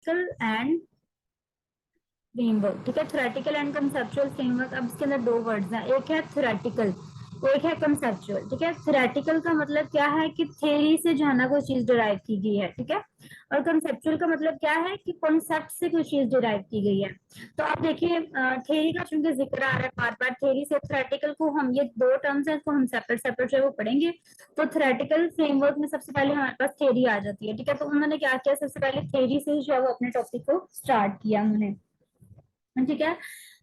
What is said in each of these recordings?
Theoretical and framework, ठीक है, theoretical and conceptual framework. अब इसके अंदर दो वर्ड्स हैं, एक है थ्योरेटिकल, एक है कंसेप्चुअल, ठीक है। थ्योरेटिकल का मतलब क्या है कि थ्योरी से जो है ना कोई चीज डिराइव की गई है, ठीक है, और कंसेप्चुअल का मतलब क्या है कि कॉन्सेप्ट से कोई चीज डिराइव की गई है। तो आप देखिए थ्योरी का चूंकि जिक्र आ रहा है बार बार, थ्योरी से थ्योरेटिकल को हम, ये दो टर्म्स है, इसको हम सेपरेट सेपरेट जो है वो पढ़ेंगे। तो थ्योरेटिकल फ्रेमवर्क में सबसे पहले हमारे पास थ्योरी आ जाती है, ठीक है। तो उन्होंने क्या किया, सबसे पहले थ्योरी से जो है वो अपने टॉपिक को स्टार्ट किया उन्होंने, ठीक है।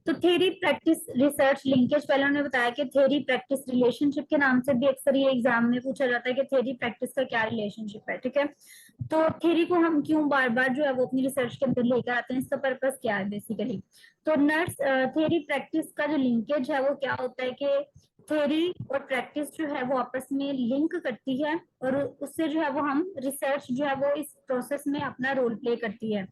तो थ्योरी प्रैक्टिस रिसर्च लिंकेज, पहले उन्होंने बताया कि थ्योरी प्रैक्टिस रिलेशनशिप के नाम से भी अक्सर ये एग्जाम में पूछा जाता है कि थ्योरी प्रैक्टिस का क्या रिलेशनशिप है, ठीक है। तो थ्योरी को हम क्यों बार बार जो है वो अपनी रिसर्च के अंदर लेकर आते हैं, इसका पर्पस क्या है बेसिकली। तो नर्स थ्योरी प्रैक्टिस का जो लिंकेज है वो क्या होता है कि थ्योरी और प्रैक्टिस जो है वो आपस में लिंक करती है, और उससे जो है वो हम रिसर्च जो है वो इस प्रोसेस में अपना रोल प्ले करती है,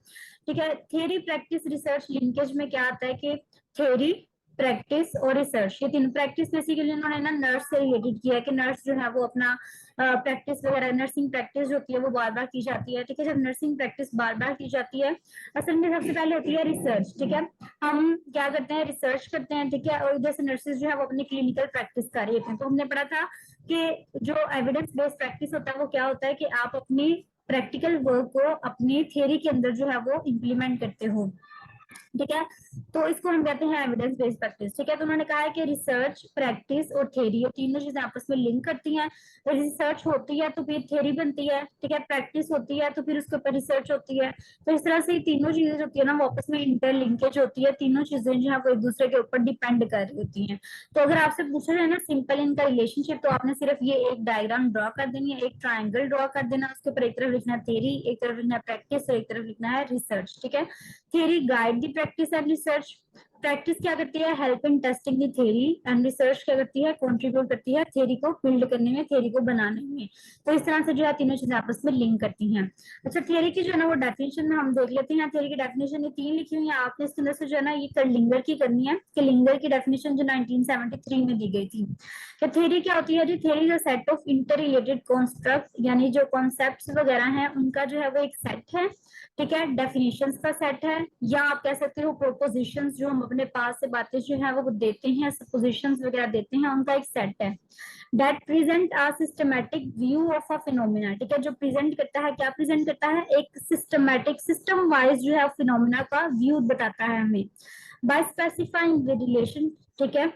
ठीक है। थ्योरी प्रैक्टिस रिसर्च लिंकेज में क्या आता है कि थ्योरी प्रैक्टिस और रिसर्च, ये तीन प्रैक्टिस बेसिकली उन्होंने ना नर्स से रिलेटेड किया है कि नर्स जो है वो अपना प्रैक्टिस वगैरह, नर्सिंग प्रैक्टिस जो होती है वो बार बार की जाती है, ठीक है। जब नर्सिंग प्रैक्टिस बार बार की जाती है, असल में सबसे पहले होती है रिसर्च, ठीक है। हम क्या करते हैं, रिसर्च करते हैं, ठीक है, और जैसे नर्सेज जो है वो अपनी क्लिनिकल प्रैक्टिस कर रही होती हैं। तो हमने पढ़ा था कि जो एविडेंस बेस्ड प्रैक्टिस होता है वो क्या होता है कि आप अपनी प्रैक्टिकल वर्क को अपनी थियरी के अंदर जो है वो इम्प्लीमेंट करते हो, ठीक है। तो इसको हम कहते हैं एविडेंस बेस्ड प्रैक्टिस, ठीक है। तो उन्होंने कहा है कि रिसर्च, प्रैक्टिस और थ्योरी, ये तीनों चीजें आपस में लिंक करती हैं। तो रिसर्च होती है तो फिर थ्योरी बनती है, ठीक है, प्रैक्टिस होती है तो फिर उसके ऊपर रिसर्च होती है। तो इस तरह से तीनों चीजें जो होती है ना वो आपस में इंटरलिंकेज होती है, तीनों चीजें जो है वो एक दूसरे के ऊपर डिपेंड कर रही होती हैं। तो अगर आपसे पूछा जाए ना सिंपल इनका रिलेशनशिप, तो आपने सिर्फ ये एक डायग्राम ड्रॉ कर देनी है, एक ट्राइंगल ड्रॉ कर देना, उसके ऊपर एक तरफ लिखना है थ्योरी, एक तरफ लिखना है प्रैक्टिस और एक तरफ लिखना है रिसर्च, ठीक है। Theory guide the practice and research, practice क्या करती है, help in testing the theory, and research क्या करती है, कंट्रीब्यूट करती है थ्योरी को बिल्ड करने में, थ्योरी को बनाने में। तो इस तरह से जो है तीनों चीजें आपस में लिंक करती हैं। अच्छा, थ्योरी की जो है ना वो डेफिनेशन में हम देख लेते हैं। थ्योरी की डेफिनेशन ये तीन लिखी हुई है, आपने इसके अंदर से जो है ना ये कर्लिंगर की करनी है कि लिंगर की डेफिनेशन जो 1973 में दी गई थी। कि थ्योरी क्या होती है जी, theory is a set of inter related construct, यानी जो कॉन्सेप्ट्स वगैरह हैं उनका जो है वो एक सेट है, ठीक है, डेफिनेशंस का सेट है, या आप कह सकते हो प्रोपोजिशंस, जो हम अपने पास से बातें जो है वो देते हैं, सपोजिशंस वगैरह देते हैं, उनका एक सेट है। That present a systematic view of a phenomena, ठीक है, जो प्रेजेंट करता है, क्या प्रेजेंट करता है, एक सिस्टमैटिक सिस्टम वाइज जो है फिनोमिना का व्यू बताता है हमें, बाय स्पेसिफाइंग द रिलेशन, ठीक है,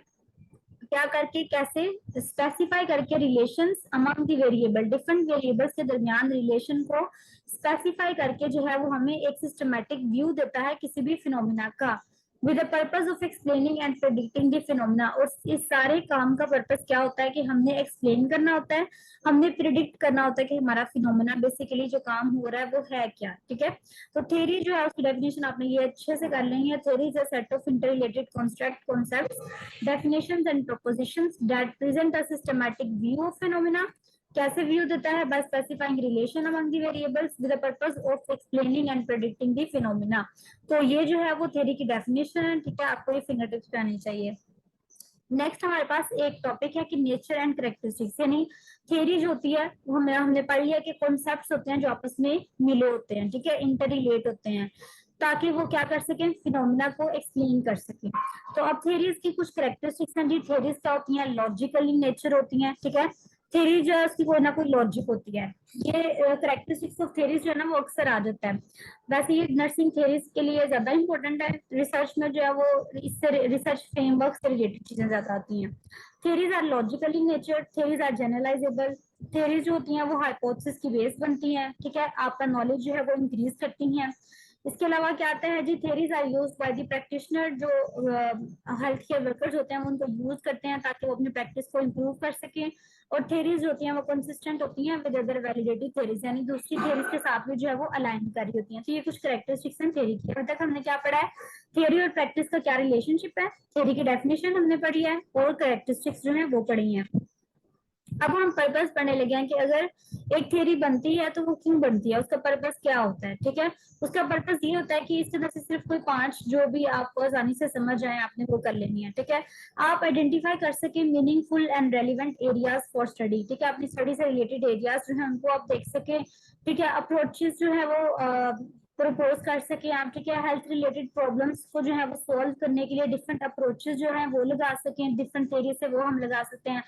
क्या करके, कैसे स्पेसिफाई करके relations among the variable, different variables के दरमियान रिलेशन को स्पेसिफाई करके जो है वो हमें एक सिस्टमैटिक व्यू देता है किसी भी फिनोमिना का, with the purpose of explaining and predicting the phenomena. और इस सारे काम का पर्पस क्या होता है कि हमने एक्सप्लेन करना होता है, हमने प्रिडिक्ट करना होता है कि हमारा फिनोमिना बेसिकली जो काम हो रहा है वो है क्या, ठीक है। तो थ्योरी जो है उसकी डेफिनेशन आपने ये अच्छे से कर लेनी है। Theory is a set of interrelated concepts, definitions and propositions that present a systematic view of phenomena, कैसे व्यू देता है, by specifying relation among the variables with the purpose of explaining and predicting the phenomena। तो ये जो है वो theory की definition है, ठीक है, आपको ये फिंगर टिप्स पे आनी चाहिए। नेक्स्ट हमारे पास एक टॉपिक है कि नेचर एंड करेक्टरिस्टिक्स, यानी थ्योरी जो होती है वो हमने पढ़ी है कि कॉन्सेप्ट्स होते हैं जो आपस में मिले होते हैं, ठीक है, इंटर रिलेट होते हैं, ताकि वो क्या कर सकें, फिनोमिना को एक्सप्लेन कर सकें। तो अब थ्योरीज की कुछ करेक्टरिस्टिक्स हैं जी। थ्योरीज क्या होती हैं, लॉजिकल इन नेचर होती हैं, ठीक है, थ्योरी जो है उसकी कोई ना कोई लॉजिक होती है। ये करेक्टरिस्टिक्स ऑफ थ्योरीज जो है ना वो अक्सर आ जाता है। वैसे ये नर्सिंग थ्योरीज के लिए ज्यादा इंपॉर्टेंट है, रिसर्च में जो है वो इससे रिसर्च फ्रेमवर्क से रिलेटेड चीजें ज्यादा आती हैं। Theories are logical in nature, theories are generalisable, theories जो होती हैं वो हाइपोथेसिस की बेस बनती हैं, ठीक है, आपका नॉलेज जो है वो इंक्रीज करती हैं। इसके अलावा क्या आता है जी, theories are used by the practitioner, जो हेल्थ केयर वर्कर्स होते हैं वो उनको यूज करते हैं ताकि वो अपनी प्रैक्टिस को इम्प्रूव कर सकें। और थ्योरीज होती हैं वो कंसिस्टेंट होती हैं विद अदर वैलिडेटेड थ्योरीज, यानी दूसरी थ्योरीज के साथ में जो है वो अलाइन कर रही होती हैं। तो ये कुछ कैरेक्टरिस्टिक्स हैं थ्योरी की। अभी तक हमने क्या पढ़ा है, थ्योरी और प्रैक्टिस का क्या रिलेशनशिप है, थ्योरी की डेफिनेशन हमने पढ़ी है और कैरेक्टरिस्टिक्स जो है वो पढ़ी है। अब हम पर्पस पढ़ने लगे हैं कि अगर एक थ्योरी बनती है तो वो क्यों बनती है, उसका पर्पस क्या होता है, ठीक है। उसका पर्पस ये होता है कि इस तरह से सिर्फ कोई 5 जो भी आपको आसानी से समझ आए आपने वो कर लेनी है, ठीक है। आप आइडेंटिफाई कर सके meaningful and relevant areas for study, ठीक है, अपनी स्टडी से रिलेटेड एरियाज जो है उनको आप देख सके, ठीक है। अप्रोचेस जो है वो प्रपोज कर सके आप, ठीक है। हेल्थ रिलेटेड प्रॉब्लम्स को जो है वो सॉल्व करने के लिए डिफरेंट अप्रोचेस जो है वो लगा सकें, डिफरेंट थेरी से वो हम लगा सकते हैं।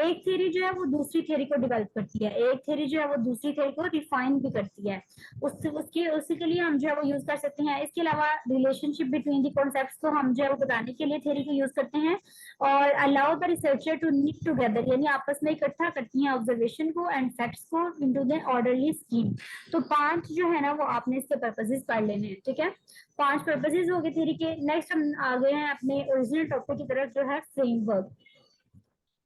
एक थेरी जो है वो दूसरी थेरी को डेवलप करती है, एक थेरी जो है वो दूसरी थेरी को रिफाइन भी करती है, उसी के लिए हम जो है वो यूज कर सकते हैं। इसके अलावा रिलेशनशिप बिटवीन दी कॉन्सेप्ट्स को हम जो है वो बताने के लिए थेरी को यूज करते हैं। और allow the researcher to knit together, यानी आपस में इकट्ठा करती हैं ऑब्जर्वेशन को एंड फैक्ट्स को इनटू द ऑर्डरली स्कीम। तो 5 जो है ना वो आपने इसके पर्पसेस पढ़ लेने हैं, ठीक है। 5 पर्पसेस हो गए थ्योरी के। नेक्स्ट हम आ गए हैं अपने ओरिजिनल टॉपिक की तरफ, जो है फ्रेमवर्क।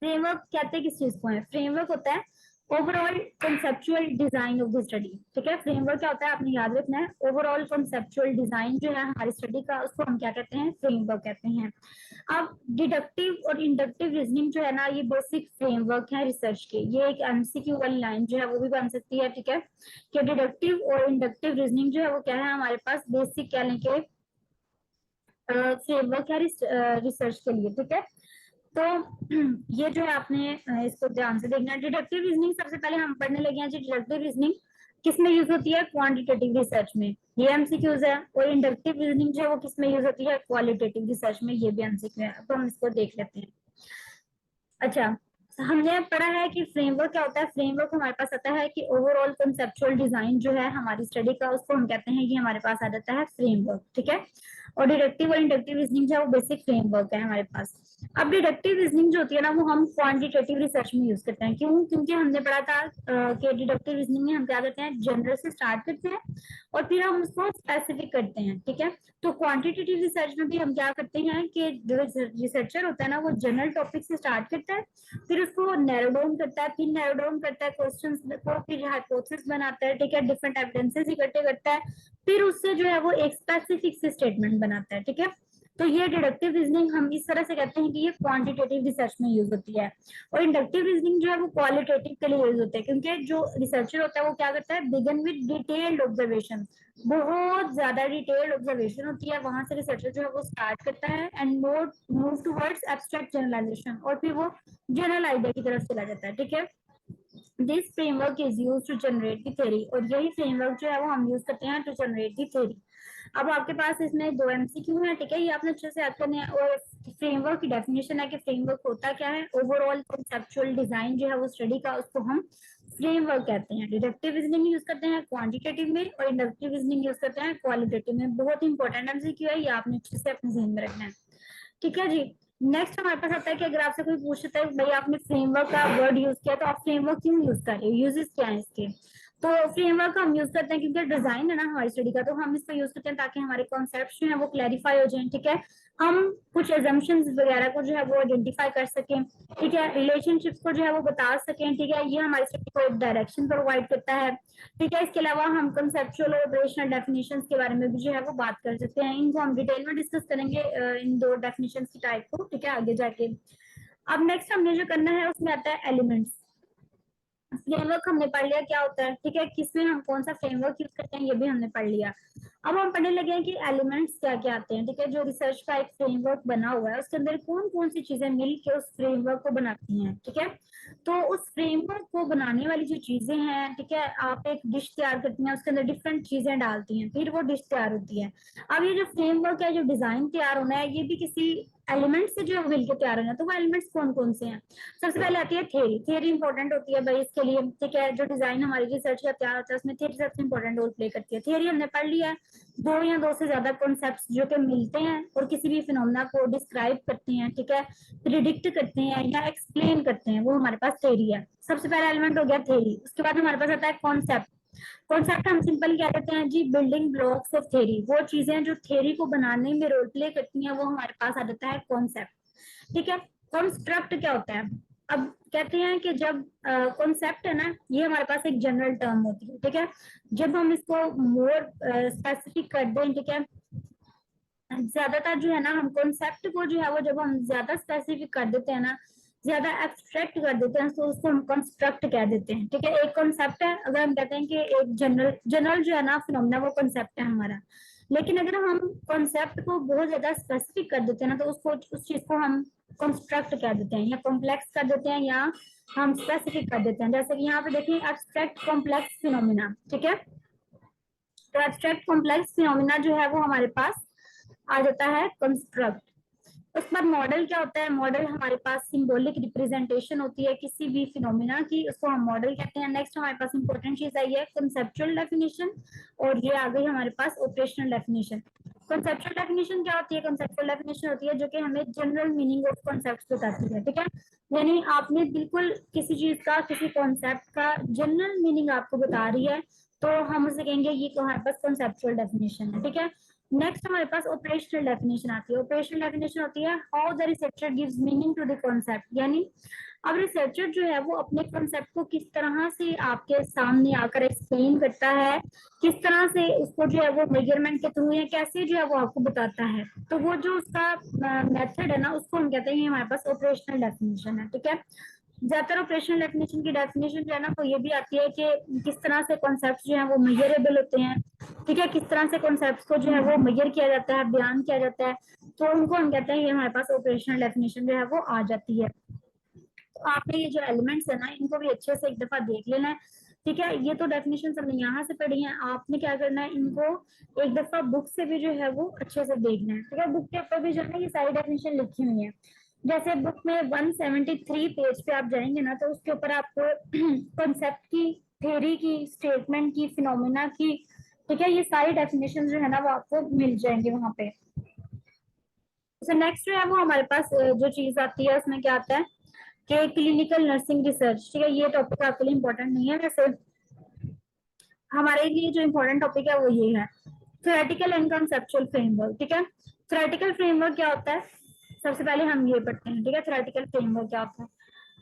फ्रेमवर्क कहते हैं किस चीज को है? फ्रेमवर्क होता है overall conceptual design of the study, ठीक है। फ्रेमवर्क क्या होता है आपने याद रखना है, ओवरऑल कंसेप्चुअल डिजाइन जो है हमारी स्टडी का, उसको हम क्या कहते हैं? फ्रेमवर्क कहते हैं। अब डिडक्टिव और इंडक्टिव रीजनिंग जो है ना, ये बेसिक फ्रेमवर्क है रिसर्च के। ये एक एमसीक्यू वाली लाइन जो है वो भी बन सकती है, ठीक है। कि डिडक्टिव और इंडक्टिव रीजनिंग जो है वो क्या है हमारे पास? बेसिक क्या लें के फ्रेमवर्क है रिसर्च के लिए, ठीक है। तो ये जो है आपने इसको ध्यान से देखना है। डिडक्टिव रीजनिंग सबसे पहले हम पढ़ने लगे हैं जी। डिडक्टिव रीजनिंग किस में यूज होती है? क्वांटिटेटिव रिसर्च में, ये एमसीक्यूज है। और इंडक्टिव रीजनिंग जो है वो किस में यूज होती है? क्वालिटेटिव रिसर्च में, ये भी एमसीक्यू है। अब हम इसको देख लेते हैं। अच्छा, हमने पढ़ा है कि फ्रेमवर्क क्या होता है। फ्रेमवर्क हमारे पास आता है कि ओवरऑल कंसेप्चुअल डिजाइन जो है हमारी स्टडी का, उसको हम कहते हैं, ये हमारे पास आ जाता है फ्रेमवर्क, ठीक है। और डिडक्टिव और इंडक्टिव रीजनिंग जो है वो बेसिक फ्रेमवर्क है हमारे पास। अब डिडक्टिव रीजनिंग जो होती है ना, वो हम क्वांटिटेटिव रिसर्च में यूज करते हैं। क्यों? क्योंकि हमने पढ़ा था कि डिडक्टिव रीजनिंग में हम क्या करते हैं? जनरल से स्टार्ट करते हैं और फिर हम उसको स्पेसिफिक करते हैं, ठीक है। तो क्वांटिटेटिव रिसर्च में भी हम क्या करते हैं कि जो रिसर्चर होता है ना, वो जनरल टॉपिक से स्टार्ट करता है, फिर उसको नैरो डाउन करता है, फिर नैरो डाउन करता है क्वेश्चंस को, फिर हाइपोथेसिस बनाता है, ठीक है, डिफरेंट एविडेंसेस इकट्ठे करता है, फिर उससे जो है वो एक स्पेसिफिक से स्टेटमेंट बनाता है, ठीक है। तो ये डिडक्टिव रीजनिंग हम इस तरह से कहते हैं कि ये क्वांटिटेटिव रिसर्च में यूज होती है। और इंडक्टिव रीजनिंग जो है वो क्वालिटेटिव के लिए यूज होता है, क्योंकि जो रिसर्चर होता है वो क्या करता है? बिगिन विद डिटेल्ड ऑब्जर्वेशन, बहुत ज्यादा डिटेल्ड ऑब्जर्वेशन होती है, वहां से रिसर्चर जो है वो स्टार्ट करता है and more move towards abstract generalisation, और फिर वो जनरल आइडिया की तरफ चला जाता है, ठीक है। This framework is use to generate the theory, और यही फ्रेमवर्क जो है वो हम यूज करते हैं टू जनरेट दी थ्योरी। अब आपके पास इसमें 2 एमसीक्यू है, ठीक है, ये आपने अच्छे से याद करने हैं। और फ्रेमवर्क की डेफिनेशन है कि फ्रेमवर्क होता क्या है? ओवरऑल कंसेप्चुअल डिजाइन जो है वो स्टडी का, उसको हम फ्रेमवर्क कहते हैं। डिडक्टिव रीजनिंग यूज करते हैं क्वांटिटेटिव में, और इंडक्टिव रीजनिंग यूज करते हैं क्वालिटेटिव में। बहुत इंपॉर्टेंट एमसीक्यू है, ये आपने अच्छे से अपने जहन में रखना है, ठीक है जी। नेक्स्ट हमारे पास आता है कि अगर आपसे कोई पूछता है भाई आपने फ्रेमवर्क का वर्ड यूज किया, तो आप फ्रेमवर्क क्यों यूज कर रहे हो? यूजेस क्या है इसके? तो फ्रेमवर्क हम यूज करते हैं क्योंकि डिजाइन है ना हमारी स्टडी का, तो हम इसको यूज करते हैं ताकि हमारे कॉन्सेप्ट जो है वो क्लैरिफाई हो जाए, ठीक है। हम कुछ एजम्पशंस वगैरह को जो है वो आइडेंटिफाई कर सकें, ठीक है, रिलेशनशिप्स को जो है वो बता सकें, ठीक है। ये हमारी स्टडी को एक डायरेक्शन प्रोवाइड करता है, ठीक है। इसके अलावा हम कंसेप्चुअल और ऑपरेशनल डेफिनेशंस के बारे में भी जो है वो बात कर सकते हैं। इनको हम डिटेल में डिस्कस करेंगे इन 2 डेफिनेशंस की टाइप को, ठीक है, आगे जाके। अब नेक्स्ट हमने जो करना है उसमें आता है एलिमेंट्स। फ्रेमवर्क हमने पढ़ लिया क्या होता है, ठीक है, किसमें हम कौन सा फ्रेमवर्क यूज करते हैं, ये भी हमने पढ़ लिया। अब हम पढ़ने लगे हैं कि एलिमेंट्स क्या क्या आते हैं, ठीक है। जो रिसर्च का एक फ्रेमवर्क बना हुआ है उसके अंदर कौन कौन सी चीजें मिल के उस फ्रेमवर्क को बनाती हैं, ठीक है। तो उस फ्रेमवर्क को बनाने वाली जो चीजें हैं, ठीक है, आप एक डिश तैयार करती हैं, उसके अंदर डिफरेंट चीजें डालती हैं, फिर वो डिश तैयार होती है। अब ये जो फ्रेमवर्क है, जो डिजाइन तैयार होना है, ये भी किसी एलिमेंट से जो मिलकर तैयार होना है। तो वो एलिमेंट्स कौन कौन से हैं? सबसे पहले आती है थ्योरी। थ्योरी इंपॉर्टेंट होती है भाई इसके लिए, ठीक है। जो डिजाइन हमारी रिसर्च का तैयार होता है उसमें थ्योरी सबसे इंपॉर्टेंट रोल प्ले करती है। थ्योरी हमने पढ़ लिया है, 2 या 2 से ज्यादा कॉन्सेप्ट्स जो कि मिलते हैं और किसी भी फिनोमेना को डिस्क्राइब करते हैं, ठीक है, प्रिडिक्ट करते हैं या एक्सप्लेन करते हैं, वो हमारे पास थ्योरी है। सबसे पहला एलिमेंट हो गया थ्योरी। उसके बाद हमारे पास आता है कॉन्सेप्ट। कॉन्सेप्ट हम सिंपल क्या कहते हैं जी? Building blocks of theory. वो चीजें जो थ्योरी को बनाने में रोल प्ले करती हैं, वो हमारे पास आ जाता है कॉन्सेप्ट, ठीक है। कंस्ट्रक्ट क्या होता है? अब कहते हैं कि जब कॉन्सेप्ट है ना, ये हमारे पास एक जनरल टर्म होती है, ठीक है। जब हम इसको मोर स्पेसिफिक कर दें, ठीक है, ज्यादातर जो है ना हम कॉन्सेप्ट को जो है वो जब हम ज्यादा स्पेसिफिक कर देते हैं ना, ज्यादा एब्स्ट्रैक्ट कर देते हैं, तो उसको हम कंस्ट्रक्ट कह देते हैं, ठीक है। एक कॉन्सेप्ट है, अगर हम कहते हैं कि एक जनरल जनरल जो है ना फिनोमेना, वो कॉन्सेप्ट है हमारा। लेकिन अगर हम कॉन्सेप्ट को बहुत ज्यादा स्पेसिफिक कर देते हैं ना, तो उसको उस चीज को हम कंस्ट्रक्ट कर देते हैं, या कॉम्प्लेक्स कर देते हैं, या हम स्पेसिफिक कर देते हैं। जैसे कि यहाँ पे देखिए एब्स्ट्रैक्ट कॉम्प्लेक्स फिनोमेना, ठीक है। तो एब्स्ट्रैक्ट कॉम्प्लेक्स फिनोमिना जो है वो हमारे पास आ जाता है कंस्ट्रक्ट। उसके बाद मॉडल क्या होता है, मॉडल हमारे पास सिंबॉलिक रिप्रेजेंटेशन होती है किसी भी फिनोमिना की, उसको हम मॉडल कहते हैं। नेक्स्ट हमारे पास इंपॉर्टेंट चीज आई है कंसेप्चुअल डेफिनेशन, और ये आ गई हमारे पास ऑपरेशनल डेफिनेशन। कंसेप्चुअल डेफिनेशन क्या होती है, कंसेप्चुअल डेफिनेशन होती है जो कि हमें जनरल मीनिंग ऑफ कॉन्सेप्ट बताती है, ठीक है। यानी आपने बिल्कुल किसी चीज का, किसी कॉन्सेप्ट का जनरल मीनिंग आपको बता रही है, तो हम उसे कहेंगे ये हमारे पास कंसेप्चुअल डेफिनेशन है, ठीक है। नेक्स्ट हमारे पास ऑपरेशनल डेफिनेशन आती है। ऑपरेशनल डेफिनेशन होती है how the researcher gives meaning to the concept, यानी अब रिसर्चर जो है वो अपने कॉन्सेप्ट को किस तरह से आपके सामने आकर एक्सप्लेन करता है, किस तरह से उसको जो है वो मेजरमेंट के थ्रू या कैसे जो है वो आपको बताता है, तो वो जो उसका मेथड है ना, उसको हम कहते हैं हमारे पास ऑपरेशनल डेफिनेशन है, ठीक है। ज्यादातर ऑपरेशनल डेफिनेशन की डेफिनेशन जो है ना वो ये भी आती है कि किस तरह से कॉन्सेप्ट जो है वो मेजरेबल होते हैं, ठीक है, किस तरह से कॉन्सेप्ट को जो है वो मेजर किया जाता है, बयान किया जाता है, तो उनको हम कहते हैं ये हमारे पास ऑपरेशनल डेफिनेशन जो है वो आ जाती है। तो आपने ये जो एलिमेंट्स है ना इनको भी अच्छे से एक दफा देख लेना है, ठीक है। ये तो डेफिनेशन हमने यहाँ से पढ़ी है, आपने क्या करना है, इनको एक दफा बुक से भी जो है वो अच्छे से देखना है, ठीक है। बुक के ऊपर भी जो है ना ये सारी डेफिनेशन लिखी हुई है। जैसे बुक में 173 पेज पे आप जाएंगे ना, तो उसके ऊपर आपको कॉन्सेप्ट की, थ्योरी की, स्टेटमेंट की, फिनोमिना की, ठीक है, ये सारी डेफिनेशन जो है ना वो आपको मिल जाएंगे वहां पे। तो नेक्स्ट जो है वो हमारे पास जो चीज आती है उसमें क्या आता है कि क्लिनिकल नर्सिंग रिसर्च, ठीक है। ये टॉपिक आपके लिए इंपॉर्टेंट नहीं है वैसे, हमारे लिए जो इम्पोर्टेंट टॉपिक है वो ये है थ्योरेटिकल एंड कंसेप्चुअल फ्रेमवर्क, ठीक है। थ्योरेटिकल फ्रेमवर्क क्या होता है, सबसे पहले हम ये पढ़ते हैं, ठीक है। थ्योरेटिकल फ्रेमवर्क क्या होता है,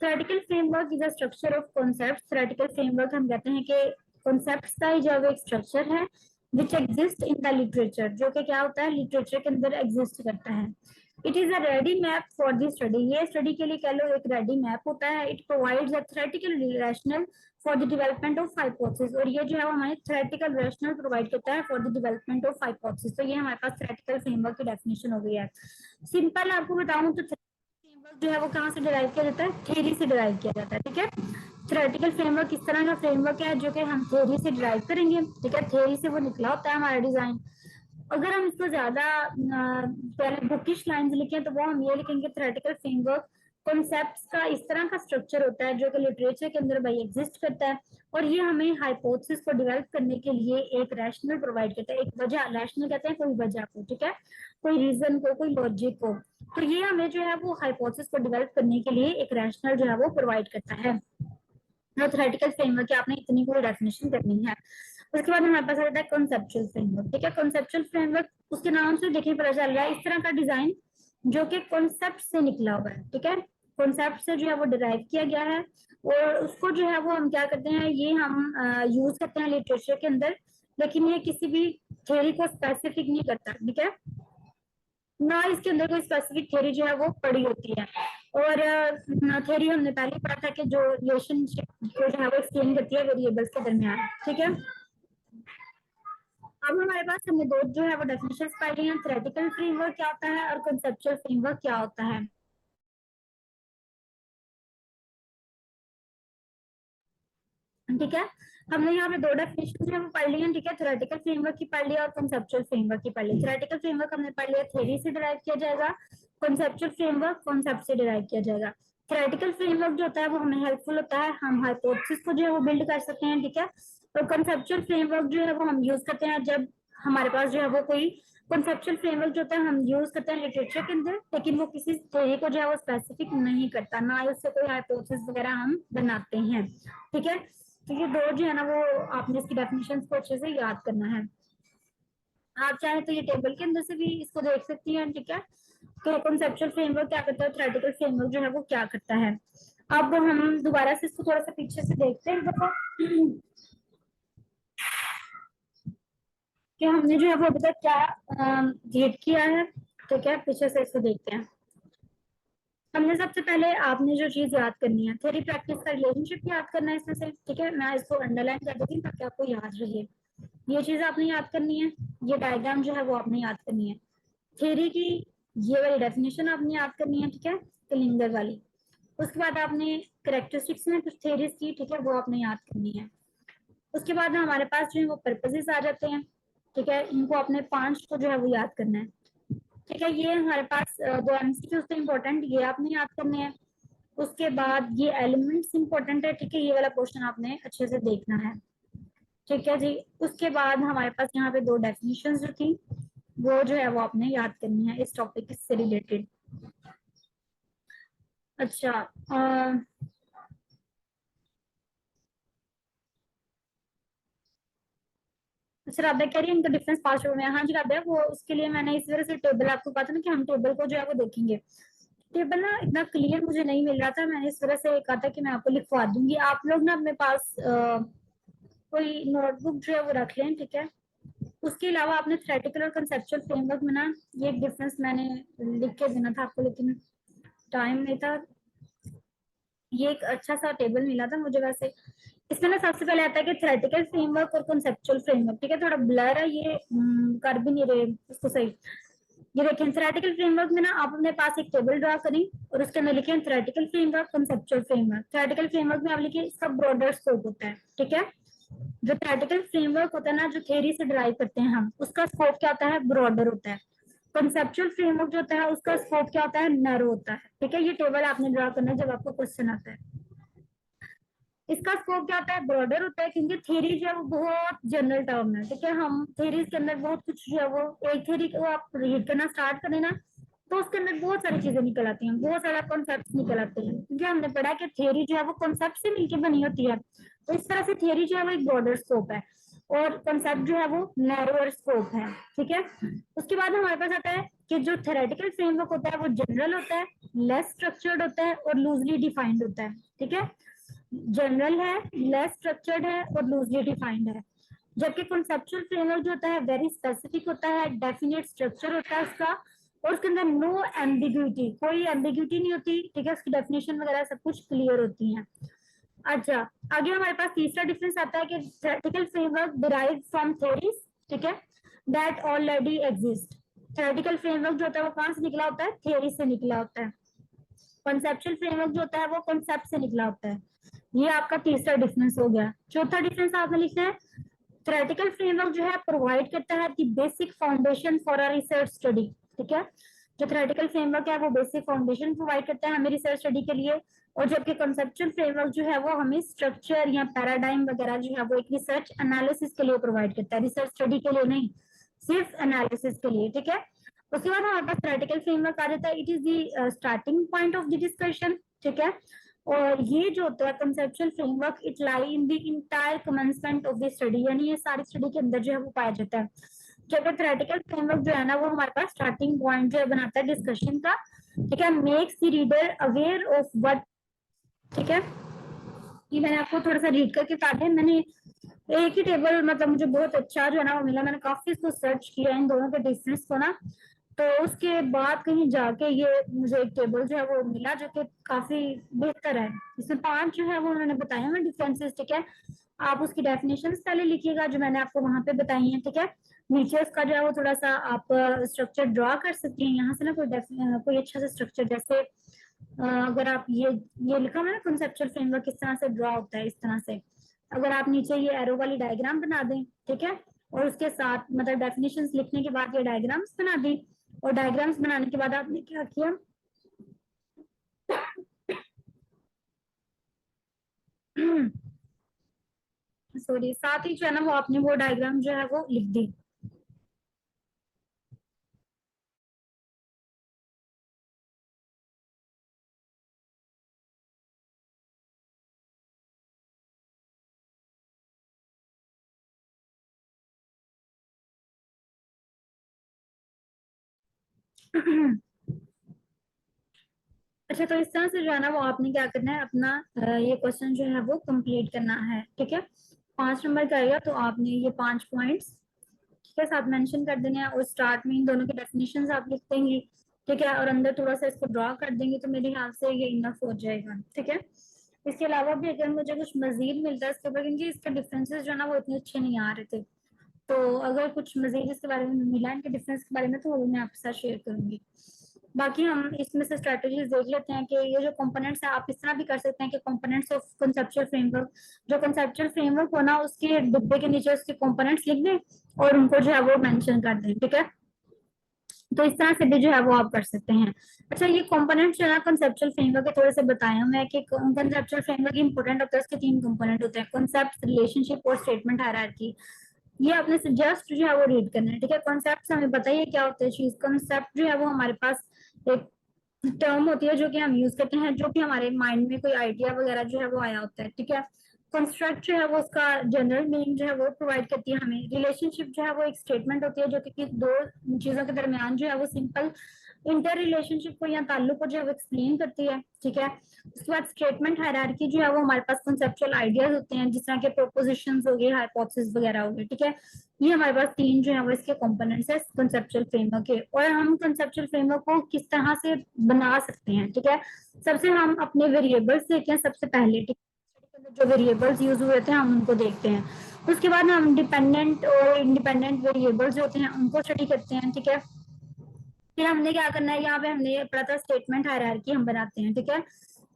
theoretical framework is a structure of concept. Theoretical framework हम कहते हैं कि कॉन्सेप्ट्स का ही जो एक स्ट्रक्चर है which exist in the literature, जो कि क्या होता है लिटरेचर के अंदर एग्जिस्ट करता है। It is a ready map for the study, ये स्टडी के लिए कह लो एक रेडी मैप होता है। It provides a theoretical rational for the development of hypothesis, और ये जो है वो हमें थ्योरेटिकल रैशनल प्रोवाइड करता है for the development of hypothesis. तो ये हमारे पास थ्योरेटिकल फ्रेमवर्क की डेफिनेशन हो गई है। सिंपल आपको बताऊं तो फ्रेमवर्क जो है वो कहाँ से डिराइव किया जाता है, थ्योरी से डिराइव किया जाता है, ठीक है। थ्योरेटिकल फ्रेमवर्क किस तरह का फ्रेमवर्क है जो कि हम थ्योरी से डिराइव करेंगे, ठीक है। थ्योरी से वो निकला होता है हमारा डिजाइन। अगर हम इसको ज्यादा पहले बुकिश लाइंस लिखें तो वो हम ये लिखेंगे थ्योरेटिकल फ्रेमवर्क कॉन्सेप्ट्स का इस तरह का स्ट्रक्चर होता है जो कि लिटरेचर के अंदर भाई एग्जिस्ट करता है, और ये हमें हाइपोथेसिस को डेवलप करने के लिए एक रैशनल प्रोवाइड करता है, एक वजह, रैशनल कहते हैं कोई वजह को, ठीक है, कोई रीजन को, कोई लॉजिक को। तो ये हमें जो है वो हाइपोथेसिस को डेवलप करने के लिए एक रैशनल जो है वो प्रोवाइड करता है। थ्योरेटिकल फ्रेमवर्क की आपने इतनी पूरी डेफिनेशन करनी है। उसके बाद हमारे पास आता है कॉन्सेप्चुअल फ्रेमवर्क, ठीक है। कॉन्सेप्चुअल फ्रेमवर्क उसके नाम से देखिए पता चल रहा है इस तरह का डिजाइन जो कि कॉन्सेप्ट से निकला हुआ है, ठीक है। कॉन्सेप्ट से जो है वो डिराइव किया गया है, और उसको जो है वो हम क्या करते हैं, ये हम यूज करते हैं लिटरेचर के अंदर, लेकिन ये किसी भी थ्योरी को स्पेसिफिक नहीं करता, ठीक है ना, इसके अंदर कोई स्पेसिफिक थ्योरी जो है वो पड़ी होती है। और थ्योरी हमने पहले पढ़ा था कि जो रिलेशनशिप को जो है वो एक्सप्लेन करती है वेरिएबल्स के दरमियान, ठीक है। अब हमारे पास हमने दो जो है वो डेफिनेशन पढ़ ली हैं, थ्योरेटिकल फ्रेमवर्क क्या होता है और कंसेप्चुअल फ्रेमवर्क क्या होता है, ठीक है। हमने यहाँ पे दो डेफिनेशन जो है वो पढ़ ली हैं, ठीक है। थ्योरेटिकल फ्रेमवर्क की पढ़ लिया और कंसेप्चुअल फ्रेमवर्क की पढ़ ली। थ्योरेटिकल फ्रेमवर्क हमने पढ़ लिया थ्योरी से डिराइव किया जाएगा, कंसेप्चुअल फ्रेमवर्क कॉन्सेप्ट से डिराइव किया जाएगा। थ्योरेटिकल फ्रेमवर्क जो होता है वो हमें हेल्पफुल होता है, हम हाइपोथेसिस को जो है वो बिल्ड कर सकते हैं, ठीक है। और कंसेप्चुअल फ्रेमवर्क जो है वो हम यूज करते हैं जब हमारे पास जो है वो कोई कॉन्सेप्चुअल फ्रेमवर्क जो होता है हम यूज करते हैं लिटरेचर के अंदर, लेकिन वो किसी थ्योरी को जो है वो स्पेसिफिक नहीं करता, ना ही उससे कोई हाइपोथेसिस वगैरह हम बनाते हैं, ठीक है। तो ये दो जो है ना वो आपने इसकी डेफिनेशन को अच्छे से याद करना है। आप चाहे तो ये टेबल के अंदर से भी इसको देख सकती हैं, ठीक है। तो कॉन्सेप्चुअल फ्रेमवर्क क्या करता है, थ्योरेटिकल फ्रेमवर्क जो है वो क्या करता है। अब हम दोबारा से इसको थोड़ा सा पीछे से देखते हैं, देखो कि हमने जो है वो अभी तक क्या गेट किया है, ठीक है। पीछे से इसको देखते हैं। हमने सबसे पहले आपने जो चीज याद करनी है थ्योरी प्रैक्टिस का रिलेशनशिप याद करना है इसमें से, ठीक है। मैं इसको अंडरलाइन कर देती हूँ ताकि आपको याद रहे। ये चीज आपने याद करनी है, ये डायग्राम जो है वो आपने याद करनी है, थ्योरी की ये वाली डेफिनेशन आपने याद करनी है, ठीक है, कलिंगर वाली। उसके बाद आपने करेक्टरिस्टिक्स में कुछ थ्योरीज की, ठीक है, वो आपने याद करनी है। उसके बाद हमारे पास जो है वो पर्पसेस आ जाते हैं, ठीक है, इनको अपने 5 को जो है वो याद करना है। ठीक है, ये हमारे पास दो एमसीक्यूज तो इम्पोर्टेंट, ये आपने याद करने हैं। उसके बाद ये एलिमेंट्स इम्पोर्टेंट है, ठीक है, ये वाला क्वेश्चन आपने अच्छे से देखना है। ठीक है जी। उसके बाद हमारे पास यहाँ पे दो डेफिनेशन जो थी वो जो है वो आपने याद करनी है इस टॉपिक से रिलेटेड। अच्छा, अच्छा राधा कह रही है इनका डिफरेंस 5 में। हाँ जी राधा, वो उसके लिए मैंने इस वजह से टेबल आपको कहा था ना कि हम टेबल को जो है वो देखेंगे। टेबल ना इतना क्लियर मुझे नहीं मिल रहा था, मैंने इस वजह से कहा था कि मैं आपको लिखवा दूंगी। आप लोग ना अपने पास कोई नोटबुक जो है वो रख लें, ठीक है। उसके अलावा आपने थ्योरेटिकल और कंसेप्चुअल फ्रेमवर्क में ना ये एक डिफरेंस मैंने लिख के देना था आपको, लेकिन टाइम नहीं था। ये एक अच्छा सा टेबल मिला था मुझे वैसे। इसमें ना सबसे पहले आता है कि थ्योरेटिकल फ्रेमवर्क और कंसेप्चुअल फ्रेमवर्क, ठीक है, थोड़ा ब्लर है ये, कर भी नहीं रहे इसको सही। ये देखें, थ्योरेटिकल फ्रेमवर्क में ना आप अपने पास एक टेबल ड्रा करें और उसके अंदर लिखें theoretical framework, conceptual framework. Theoretical framework में आप लिखिए इसका ब्रॉडर स्कोप होता है, ठीक है। जो थ्योरेटिकल फ्रेमवर्क होता है ना, जो थ्योरी से ड्राइव करते हैं हम, उसका स्कोप क्या होता है, ब्रॉडर होता है। कंसेप्चुअल फ्रेमवर्क जो होता है उसका स्कोप क्या होता है, नैरो होता है। ठीक है, ये टेबल आपने ड्रा करना है जब आपको क्वेश्चन आता है। इसका स्कोप क्या होता है, ब्रॉडर होता है, क्योंकि थ्योरी जो है वो बहुत जनरल टर्म है। ठीक है, हम थ्योरीज के अंदर बहुत कुछ जो है वो, एक थ्योरी को आप रीड करना स्टार्ट करें ना तो उसके अंदर बहुत सारी चीजें निकल आती हैं, बहुत सारा कॉन्सेप्ट निकल आते हैं, क्योंकि हमने पढ़ा कि थ्योरी जो है वो कॉन्सेप्ट से मिलकर बनी होती है। तो इस तरह से थ्योरी जो है वो एक ब्रॉडर स्कोप है और कॉन्सेप्ट जो है वो नैरोअर स्कोप है। ठीक है, उसके बाद हमारे पास आता है कि जो थ्योरेटिकल फ्रेमवर्क होता है वो जनरल होता है, लेस स्ट्रक्चर्ड होता है और लूजली डिफाइंड होता है। ठीक है, जनरल है, लेस स्ट्रक्चर्ड है और लूजली डिफाइंड है। जबकि कॉन्सेप्चुअल फ्रेमवर्क जो होता है वेरी स्पेसिफिक होता है, डेफिनेट स्ट्रक्चर होता है उसका, और उसके अंदर नो एम्बिग्यूटी, कोई एम्बिग्यूटी नहीं होती। ठीक है, उसकी डेफिनेशन वगैरह सब कुछ क्लियर होती है। अच्छा, आगे हमारे पास तीसरा डिफरेंस आता है कि theoretical framework derive from theories, ठीक है, that already exist. Theoretical framework जो होता है वो कहाँ से निकला होता है, थ्योरी से निकला होता है। कॉन्सेप्चुअल फ्रेमवर्क जो होता है वो कॉन्सेप्ट से निकला होता है। ये आपका तीसरा डिफरेंस हो गया। चौथा डिफरेंस आपने लिखना है, थ्योरेटिकल फ्रेमवर्क जो है प्रोवाइड करता है the basic foundation for a research study. ठीक है, जो थ्योरेटिकल फ्रेमवर्क है वो बेसिक फाउंडेशन प्रोवाइड करता है हमें रिसर्च स्टडी के लिए, और जबकि कंसेप्चुअल फ्रेमवर्क जो है वो हमें स्ट्रक्चर या पैराडाइम वगैरह जो है वो एक रिसर्च एनालिसिस के लिए प्रोवाइड करता है, रिसर्च स्टडी के लिए नहीं, सिर्फ एनालिसिस के लिए। ठीक है, उसके बाद हमारे पास थ्योरेटिकल फ्रेमवर्क आ जाता है, it is the starting point of the discussion. ठीक है, और ये जो होता है conceptual framework, it lie in the entire commencement of the study, यानी ये सारी स्टडी के अंदर जो है वो पाया जाता है। जबकि थ्योरेटिकल फ्रेमवर्क जो है ना वो हमारे पास स्टार्टिंग पॉइंट जो है बनाता है डिस्कशन का। ठीक है, makes the reader aware of what. ठीक है, ये मैंने आपको थोड़ा सा रीड करके कहा है। मैंने एक ही टेबल, मतलब मुझे बहुत अच्छा जो है ना वो मिला, मैंने काफी इसको सर्च किया इन दोनों के डिफरेंस को ना, तो उसके बाद कहीं जाके ये मुझे एक टेबल जो है वो मिला जो कि काफी बेहतर है। इसमें 5 जो है वो उन्होंने बताए हैं डिफरेंसेस। ठीक है, आप उसकी डेफिनेशन पहले लिखिएगा जो मैंने आपको वहां पे बताई है। ठीक है, नीचे उसका जो है वो थोड़ा सा आप स्ट्रक्चर ड्रॉ कर सकती हैं यहाँ से ना, कोई अच्छा सा स्ट्रक्चर, जैसे अगर आप ये लिखा हुआ है ना कंसेप्चुअल फ्रेमवर्क किस तरह से ड्रॉ होता है, इस तरह से अगर आप नीचे ये एरो वाली डायग्राम बना दें, ठीक है, और उसके साथ मतलब डेफिनेशंस लिखने के बाद ये डायग्राम्स बना दी, और डायग्राम्स बनाने के बाद आपने क्या किया सॉरी, साथ ही जो है ना वो आपने वो डायग्राम जो है वो लिख दी। अच्छा, तो इस तरह से जो है ना वो आपने क्या करना है, अपना ये क्वेश्चन जो है वो कंप्लीट करना है। ठीक है, 5 नंबर का आएगा तो आपने ये 5 पॉइंट्स ठीक है साथ मेंशन कर देने हैं, और स्टार्ट में इन दोनों के डेफिनेशंस आप लिख देंगी। ठीक है, और अंदर थोड़ा सा इसको ड्रॉ कर देंगे तो मेरे ख्याल से ये इनफ हो जाएगा। ठीक है, इसके अलावा भी अगर मुझे कुछ मजीद मिलता है इसके ऊपर, क्योंकि इसके डिफरेंसेस जो है ना वो इतने अच्छे नहीं आ रहे थे, तो अगर कुछ मजीद इसके बारे में मिला, इनके डिफरेंस के बारे में, तो वो भी मैं आपके साथ शेयर करूंगी। बाकी हम इसमें से स्ट्रेटेजीज देख लेते हैं कि ये जो कंपोनेंट्स है आप इस तरह भी कर सकते हैं कि कंपोनेंट्स ऑफ कंसेप्चुअल फ्रेमवर्क, जो कंसेप्चुअल फ्रेमवर्क हो ना उसके डिब्बे के नीचे उसके कंपोनेंट्स लिख दें और उनको जो है वो मेंशन कर दें, ठीक है। तो इस तरह से भी जो है वो आप कर सकते हैं। अच्छा, ये कंपोनेंट्स जो है कंसेप्चुअल फ्रेमवर्क के थोड़े से बताए हमें कि कंसेप्चुअल फ्रेमवर्क इंपॉर्टेंट होता है, उसके तीन कंपोनेंट होते हैं, कॉन्सेप्ट, रिलेशनशिप और स्टेटमेंट हायरार्की। ये आपने जस्ट जो है वो रीड करना है, ठीक है। कॉन्सेप्ट हमें बताइए क्या होता है चीज। कॉन्सेप्ट जो है वो हमारे पास एक टर्म होती है जो कि हम यूज करते हैं, जो कि हमारे माइंड में कोई आइडिया वगैरह जो है वो आया होता है, ठीक है। कंस्ट्रक्ट जो है वो उसका जनरल मीनिंग जो है वो प्रोवाइड करती है हमें। रिलेशनशिप जो है वो एक स्टेटमेंट होती है जो कि दो चीजों के दरमियान जो है वो सिंपल इंटर रिलेशनशिप को या ताल्लुक को जो है वो एक्सप्लेन करती है, ठीक है। उसके बाद स्टेटमेंट हायरार्की जो है वो हमारे पास कंसेप्चुअल आइडियाज होते हैं, जिस तरह के प्रोपोजिशंस हो गए, हाइपोथेसिस वगैरह हो गए, ठीक है। ये हमारे पास तीन जो है वो इसके कंपोनेंट्स है कंसेप्चुअल फ्रेमवर्क के। और हम कंसेप्चुअल फ्रेमवर्क को किस तरह से बना सकते हैं, ठीक है। सबसे हम अपने वेरिएबल्स देखते हैं सबसे पहले, ठीक है। जो वेरिएबल्स यूज हुए थे हम उनको देखते हैं। उसके बाद हम डिपेंडेंट और इंडिपेंडेंट वेरिएबल्स जो होते हैं उनको स्टडी करते हैं, ठीक है। फिर हमने क्या करना है, यहाँ पे हमने पढ़ा था स्टेटमेंट हायरार्की हम बनाते हैं, ठीक है।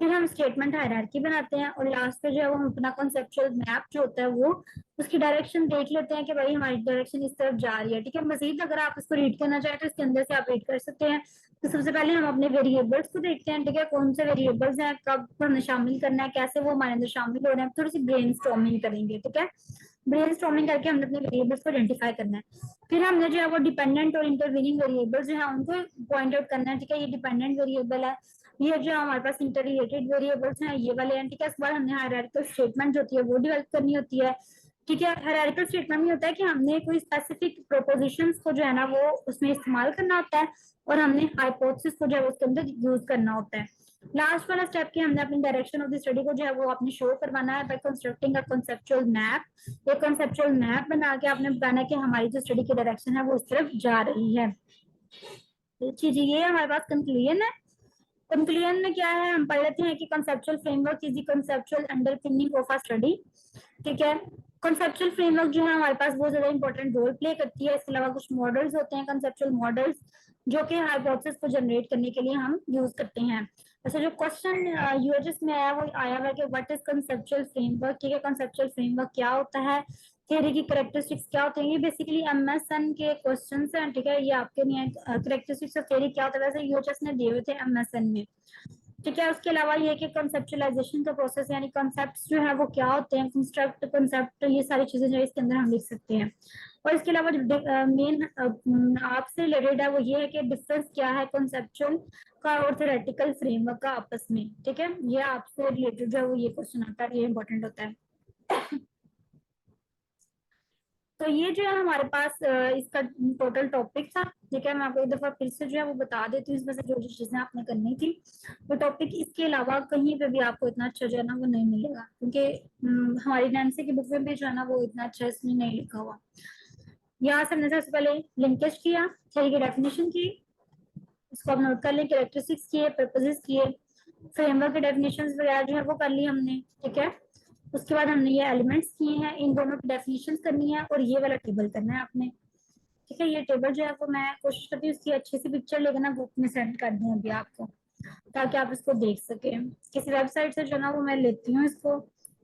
फिर हम स्टेटमेंट हायरार्की बनाते हैं और लास्ट पे जो है वो हम अपना कॉन्सेप्चुअल मैप जो होता है वो उसकी डायरेक्शन देख लेते हैं कि भाई हमारी डायरेक्शन इस तरफ जा रही है, ठीक है। मजीद अगर आप इसको रीड करना चाहें तो इसके अंदर से आप रीड कर सकते हैं। तो सबसे पहले हम अपने वेरिएबल्स को देखते हैं, ठीक है। कौन से वेरिएबल्स हैं, कब हमें शामिल करना है, कैसे वो हमारे अंदर शामिल हो रहे हैं, थोड़ी सी ब्रेन स्टॉर्मिंग करेंगे, ठीक है। ब्रेन स्टॉर्मिंग करके हमने अपने वेरिएबल्स को आइडेंटिफाई करना है। फिर हमने जो है वो डिपेंडेंट और इंटरवीनिंग वेरिएबल जो है उनको पॉइंट आउट करना है, ठीक है। ये डिपेंडेंट वेरिएबल है, ये जो हमारे पास इंटर रिलेटेड वेरिएबल्स हैं ये वाले हैं, ठीक है। इसके बाद हमने हायरार्किकल स्टेटमेंट जो होती है वो डेवलप करनी होती है, ठीक है। हायरार्किकल स्टेटमेंट में होता है कि हमने कोई स्पेसिफिक प्रोपोजिशंस को जो है ना वो उसमें इस्तेमाल करना होता है और हमने हाइपोथेसिस को जो है उसके अंदर यूज करना होता है। लास्ट वाला स्टेप की हमने अपनी डायरेक्शन ऑफ द स्टडी को जो है वो आपने शो करवाना है by constructing a conceptual map. ये कंसेप्चुअल मैप बना के आपने बताना है कि हमारी जो स्टडी की डायरेक्शन है वो इस तरफ जा रही है। जी जी, ये हमारे पास कंक्लूजन है। कंक्लूजन में क्या है, हम पढ़ लेते हैं कि conceptual framework is the conceptual underpinning of a study, ठीक है। कंसेप्चुअल फ्रेमवर्क जो है हमारे पास बहुत ज्यादा इंपॉर्टेंट रोल प्ले करती है। इसके अलावा कुछ मॉडल्स होते हैं कंसेप्चुअल मॉडल्स जो कि हाइपोथेसिस को जनरेट करने के लिए हम यूज करते हैं। वैसे जो क्वेश्चन यूएचएस में आया वो आया हुआ है कि व्हाट इज कंसेप्चुअल फ्रेमवर्क, ठीक है। कंसेप्चुअल फ्रेमवर्क क्या होता है, थ्योरी की कैरेक्टरिस्टिक्स क्या होते हैं, ये बेसिकली एमएसएन के क्वेश्चंस हैं, ठीक है। ये आपके लिए कैरेक्टरिस्टिक्स ऑफ थ्योरी क्या होता है, वैसे यूएचएस ने दिए हुए थे एमएसएन में, ठीक है। उसके अलावा ये कि कंसेप्चुअलाइजेशन का प्रोसेस यानी कॉन्सेप्ट्स जो है वो क्या होते हैं, कंस्ट्रक्ट कॉन्सेप्ट, ये सारी चीजें जो है इसके अंदर हम लिख सकते हैं। और इसके अलावा जो मेन आपसे रिलेटेड है वो ये है कि डिफरेंस क्या है कॉन्सेप्चुअल का और थ्योरेटिकल फ्रेमवर्क का आपस में, ठीक है। ये आपसे रिलेटेड जो है वो ये क्वेश्चन आता है, ये इंपॉर्टेंट होता है। तो ये जो है हमारे पास इसका टोटल टॉपिक था, ठीक है। मैं आपको एक दफा फिर से जो है वो बता देती हूँ इसमें से जो जो चीजें आपने करनी थी वो टॉपिक। इसके अलावा कहीं पे भी आपको इतना अच्छा जो है ना वो नहीं मिलेगा, क्योंकि हमारी नैन्सी की बुक में भी जो है ना वो इतना अच्छा इसमें नहीं लिखा हुआ। यहाँ से हमने सबसे पहले लिंकेज किया, थ्योरी की डेफिनेशन की, इसको आप नोट कर लें, कैरेक्टरिस्टिक्स किए, पर्पसेस किए, फ्रेमवर्क के डेफिनेशन वगैरह जो है वो कर ली हमने, ठीक है। उसके बाद हमने ये एलिमेंट्स किए हैं, इन दोनों की डेफिनेशन करनी है और ये वाला टेबल करना है आपने, ठीक है। ये टेबल जो है वो मैं कोशिश करती हूँ इसकी अच्छी सी पिक्चर लेकर ना ग्रुप में सेंड कर दूँ अभी आपको, ताकि आप इसको देख सकें। किसी वेबसाइट से जो ना वो मैं लेती हूँ इसको,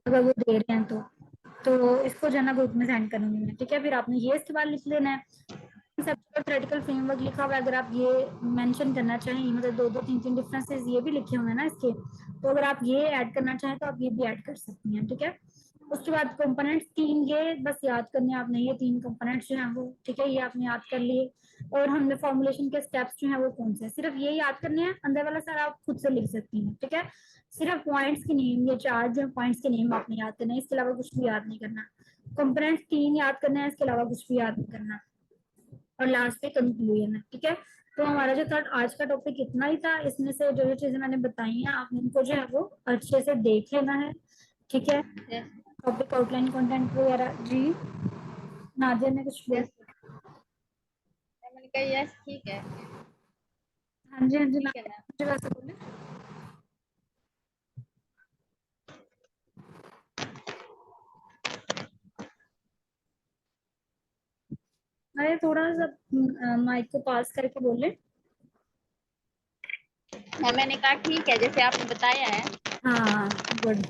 अगर वो दे रहे हैं तो इसको जो है ना ग्रुप में सेंड करूंगी मैं, ठीक है। फिर आपने ये इसके बाद लिख लेना है कंसेप्चुअल थ्योरेटिकल फ्रेमवर्क लिखा हुआ है, अगर आप ये मेंशन करना चाहें, मतलब दो दो तीन तीन डिफरेंसेस ये भी लिखे हुए हैं ना इसके, तो अगर आप ये ऐड करना चाहें तो आप ये भी ऐड कर सकती हैं, ठीक है। उसके बाद कंपोनेंट्स तीन ये बस याद करने हैं आपने, ये तीन कंपोनेंट्स जो हैं वो, ठीक है, ये आपने याद कर लिए। और हमने फॉर्मुलेशन के स्टेप्स जो हैं वो कौन से हैं, सिर्फ ये याद करने हैं, अंदर वाला सारा आप खुद से लिख सकती हैं, ठीक है। सिर्फ पॉइंट्स के नेम, ये चार जो पॉइंट्स के नेम आपने याद करना है, इसके अलावा कुछ भी याद नहीं करना। कंपोनेंट्स तीन याद करना है, इसके अलावा कुछ भी याद नहीं करना। और लास्ट पे कंक्लूजन है, ठीक है। तो हमारा जो था आज का टॉपिक इतना ही था, इसमें से जो जो चीजें मैंने बताई हैं आप इनको जो है वो अच्छे से देख लेना है, ठीक है। टॉपिक आउटलाइन कंटेंट वगैरह जी, नादिया ने कुछ बोला। यस, मैंने कहा यस ठीक है। हाँ जी हाँ जी, ठीक है ना। नादिया वैसे बोले। अरे थोड़ा सा माइक को पास करके बोले। हाँ मैंने कहा ठीक है जैसे आपने बताया है। हाँ गुड,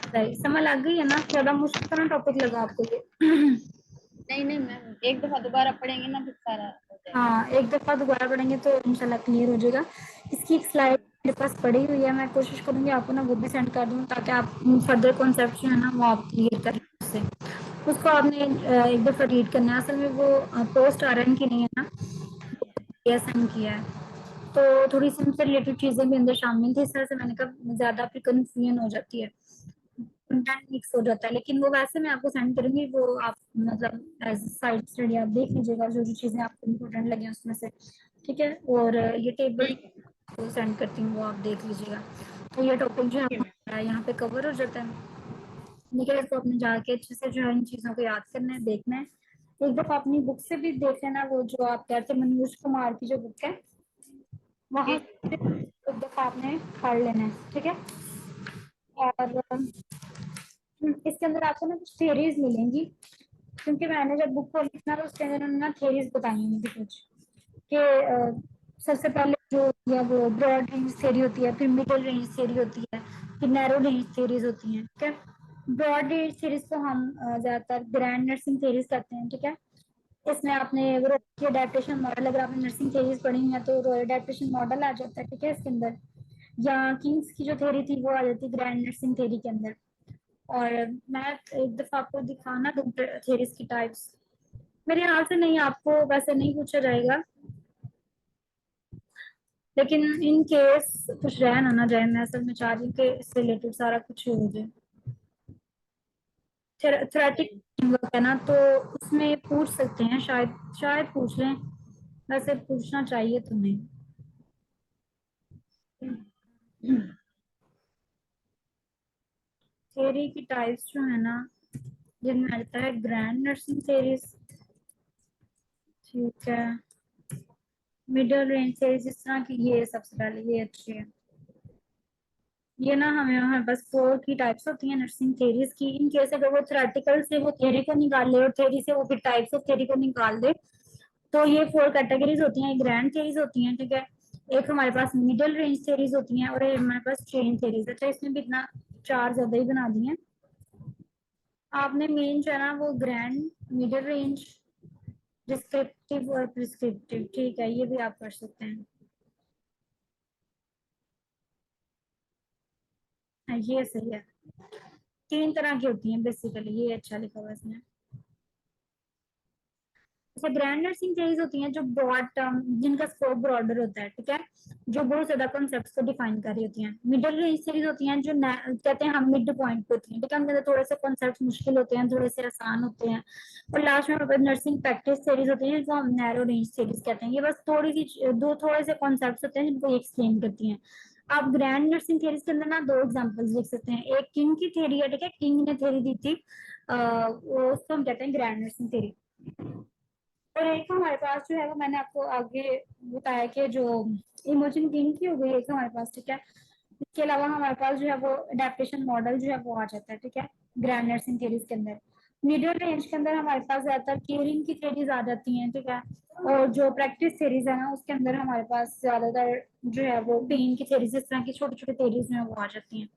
सही, समझ लग गई है ना? ज्यादा मुश्किल तो ना टॉपिक लगा आपको ये? नहीं नहीं मैम, एक दफा दोबारा पढ़ेंगे ना फिर सारा हो जाएगा। हाँ, एक दफा दोबारा पढ़ेंगे तो इंशाल्लाह क्लियर हो जाएगा। इसकी एक स्लाइड मेरे पास पड़ी हुई है, मैं कोशिश करूंगी आपको ना वो भी सेंड कर दूँ, ताकि आप फर्दर कॉन्सेप्ट जो है ना वो आप क्लियर कर लें उससे। उसको आपने एक दफा रीड करना है। असल में वो पोस्ट आरएन की नहीं है ना, एएसएम की है, तो थोड़ी सी उनसे रिलेटेड चीजें भी अंदर शामिल थी, इस तरह से मैंने कहा ज्यादा फिर कंफ्यूजन हो जाती है, कंटेंट मिक्स हो जाता है। लेकिन वो वैसे मैं आपको सेंड करूंगी, वो आप मतलब एज साइड स्टडी आप देख लीजिएगा, जो जो चीजें आपको इम्पोर्टेंट लगे उसमें से, ठीक है? और ये टेबल ठीक को सेंड करती हूँ, वो आप देख लीजिएगा। तो ये टॉपिक जो है है मैम। हमारा यहाँ पे कवर हो जाता है। ठीक है, इसको अपने जाके अच्छे से जो है इन चीजों को याद करना है, देखना है। एक दफा अपनी बुक से भी देख लेना, वो जो आप कहते हैं मनोज कुमार की जो बुक है, वहां ठीक से एक दफा आपने पढ़ लेना है, ठीक है? और इसके अंदर आपको ना कुछ थियरीज मिलेंगी, क्योंकि मैंने जब बुक को लिखना तो उसके अंदर ना थियरीज बताई हुई थी कुछ, कि सबसे पहले जो होती है वो ब्रॉड रेंज थ्योरी होती है, फिर मिडिल रेंज थ्योरी होती है, फिर नैरो रेंज थ्योरीज होती हैं, ठीक है? ब्रॉड रेंज थ्योरीज को हम ज्यादातर ग्रैंड नर्सिंग थ्योरीज कहते हैं, ठीक है? इसमें आपने रॉय अडेप्टेशन मॉडल, अगर आपने नर्सिंग थ्योरीज पढ़ी हुई है तो रॉय अडेप्टेशन मॉडल आ जाता है, ठीक है, इसके अंदर। या किंग्स की जो थ्योरी थी वो आ जाती है ग्रैंड नर्सिंग थ्योरी के अंदर। और मैं एक दफा आपको दिखाना दूं थ्योरीज की टाइप्स। मेरे ख्याल से नहीं, आपको वैसे नहीं पूछा जाएगा, लेकिन इन केस कुछ रह ना जाए, मैं असल में चाह रही हूँ कि इससे रिलेटेड सारा कुछ हो जाए। थ्योरेटिक वर्क है ना, तो उसमें पूछ सकते हैं, शायद शायद पूछ लें, वैसे पूछना चाहिए तो नहीं। थ्योरी की टाइप्स जो है ना, जिनमें आता है ग्रैंड नर्सिंग थ्योरीज, ठीक है, मिडिल रेंज थ्योरीज, जिस तरह की ये सबसे पहले ये अच्छी है। ये ना हमें हमारे पास फोर की टाइप्स होती हैं नर्सिंग थ्योरीज की। इन केस अगर वो थ्योरेटिकल से वो थ्योरी को निकाल ले और थ्योरी से वो फिर टाइप्स ऑफ थ्योरी को निकाल दे, तो ये फोर कैटेगरीज होती हैं, ग्रैंड थ्योरीज होती हैं, ठीक है? एक हमारे पास मिडिल रेंज थ्योरीज होती हैं, और एक हमारे पास चेन थ्योरीज। अच्छा, इसमें भी इतना चार ज्यादा ही बना दिए। आपने मेन जो है ना वो ग्रैंड, मिडिल रेंज, डिस्क्रिप्टिव और प्रिस्क्रिप्टिव, ठीक है, ये भी आप कर सकते हैं। हाँ, ये सही है। तीन तरह की होती हैं बेसिकली, ये अच्छा लिखा हुआ है इसमें। जैसे ग्रैंड नर्सिंग थ्योरीज होती हैं जो ब्रॉड टर्म, जिनका स्कोप ब्रॉडर होता है, ठीक है, जो बहुत ज्यादा कॉन्सेप्ट्स को डिफाइन कर रही होती हैं। मिडिल रेंज थ्योरीज होती हैं जो कहते हैं हम मिड पॉइंट पे होती हैं, ठीक है, उनके अंदर थोड़े से कॉन्सेप्ट्स मुश्किल होते हैं, थोड़े से आसान होते हैं। और लास्ट में हमारे पास नर्सिंग प्रैक्टिस थ्योरीज होती हैं, जो हम नैरो रेंज थ्योरीज कहते हैं। ये बस थोड़ी सी दो थोड़े से कॉन्सेप्ट्स होते हैं जिनको एक्सप्लेन करती हैं। आप ग्रैंड नर्सिंग थ्योरीज के अंदर ना दो एग्जांपल्स लिख सकते हैं। एक किंग की थ्योरी है, ठीक है, किंग ने थ्योरी दी थी, उसको हम कहते हैं ग्रैंड नर्सिंग थ्योरी। और एक हमारे पास जो है वो मैंने आपको आगे बताया कि जो इमोशन किंग की हो गई एक हमारे पास, ठीक है। इसके अलावा हमारे पास जो है वो अडेप्टेशन मॉडल जो है वो आ जाता है, ठीक है, ग्रैंड नर्सिंग थ्योरीज के अंदर। मिडिल रेंज के अंदर हमारे पास ज्यादातर केयरिंग की थ्योरीज आ जाती हैं, ठीक है। और जो प्रैक्टिस थ्योरीज है ना, उसके अंदर हमारे पास ज्यादातर जो है वो पेन की थ्योरीज, इस तरह की छोटी छोटी थ्योरीज जो है वो आ जाती हैं।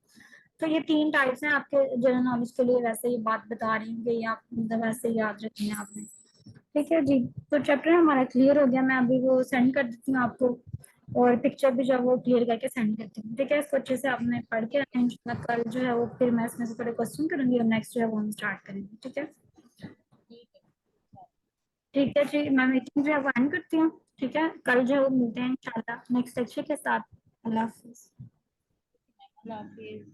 तो ये तीन टाइप्स हैं। आपके जनरल नॉलेज के लिए वैसे ही बात बता रही हूँ कि ये आप मतलब वैसे ही याद रखनी है आपने। ठीक है जी, तो चैप्टर हमारा क्लियर हो गया। मैं अभी वो सेंड कर देती हूँ आपको, और पिक्चर भी जो है वो क्लियर करके सेंड करती हूँ, ठीक है? इसको अच्छे से आपने पढ़ के रखना है। इंशाल्लाह कल जो है वो फिर मैं इसमें से थोड़े क्वेश्चन करूंगी, और नेक्स्ट जो है वो हम स्टार्ट करेंगे, ठीक है? ठीक है। ठीक है जी, मैं मीटिंग जो है वो एंड करती हूँ, ठीक है? कल जो है वो मिलते हैं इंशाल्लाह नेक्स्ट लेक्चर के साथ। अल्लाह हाफिज। अल्लाह हाफिज।